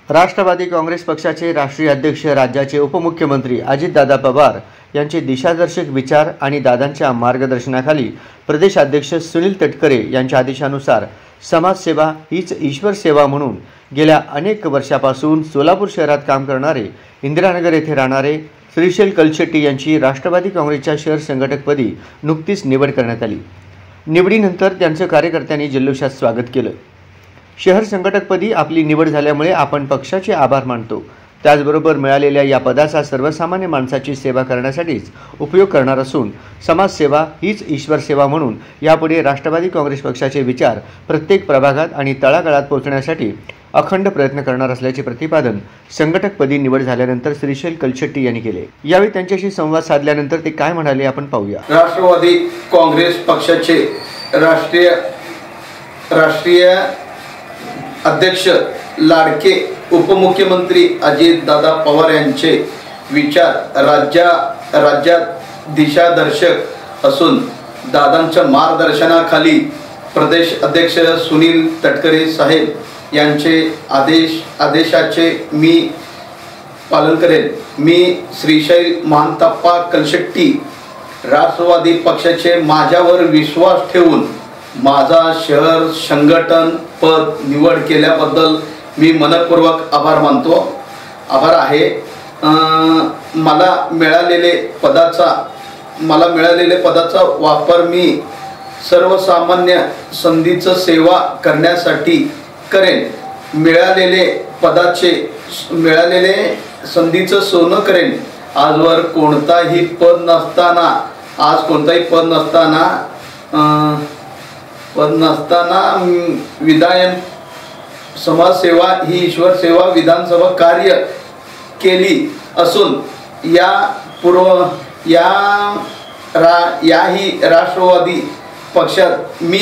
राष्ट्रवादी काँग्रेस पक्षाचे राष्ट्रीय अध्यक्ष, राज्याचे उपमुख्यमंत्री अजितदादा पवार यांचे दिशादर्शक विचार आणि दादांच्या मार्गदर्शनाखाली प्रदेशाध्यक्ष सुनील तटकरे यांच्या आदेशानुसार समाजसेवा हीच ईश्वर सेवा म्हणून गेल्या अनेक वर्षापासून सोलापूर शहरात काम करणारे, इंदिरानगर येथे राहणारे श्रीशैल कलशेट्टी यांची राष्ट्रवादी काँग्रेसच्या शहर संघटकपदी नुकतीच निवड करण्यात आली। निवडीनंतर त्यांचं कार्यकर्त्यांनी जल्लोषात स्वागत केलं। शहर संघटकपदी आपली निवड झाल्यामुळे आपण पक्षाचे आभार मानतो। त्याचबरोबर मिळालेल्या या पदाचा सर्वसामान्य माणसाची सेवा करण्यासाठीच उपयोग करणार असून समाजसेवा हीच ईश्वर सेवा म्हणून यापुढे राष्ट्रवादी काँग्रेस पक्षाचे विचार प्रत्येक प्रभागात आणि तळागाळात पोहोचण्यासाठी अखंड प्रयत्न करणार असल्याचे प्रतिपादन संघटकपदी निवड झाल्यानंतर श्रीशैल कलशेट्टी यांनी केले। यावेळी त्यांच्याशी संवाद साधल्यानंतर ते काय म्हणाले आपण पाहूया। राष्ट्रवादी काँग्रेस पक्षाचे राष्ट्रीय अध्यक्ष लाडके उपमुख्यमंत्री अजितदादा पवार यांचे विचार राज्यात दिशादर्शक असून दादांच्या मार्गदर्शनाखाली प्रदेश अध्यक्ष सुनील तटकरे साहेब यांचे आदेशाचे मी पालन करेन। मी श्रीशैल महांतप्पा कलशेट्टी राष्ट्रवादी पक्षाचे माझ्यावर विश्वास ठेवून माझा शहर संघटन पद निवड केल्याबद्दल मी मनपूर्वक आभार आहे। मला मिळालेले पदाचा वापर मी सर्वसामान्य संधीचं सेवा करण्यासाठी करेन। मिळालेले संधीचं सोनं करेन। आजवर कोणताही पद नसताना विधायन समाजसेवा ही ईश्वर सेवा विधानसभा कार्य केली असून याही राष्ट्रवादी पक्षात मी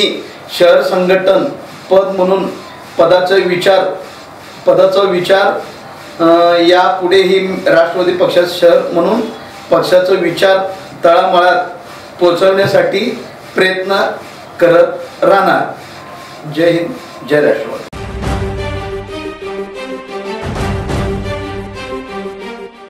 शहर संघटन पद म्हणून पदाचा विचार यापुढेही राष्ट्रवादी पक्षात शहर म्हणून पक्षाचा विचार तळागाळात पोहोचवण्यासाठी प्रयत्न करत राहणार। जय हिंद, जय राष्ट्रवादी।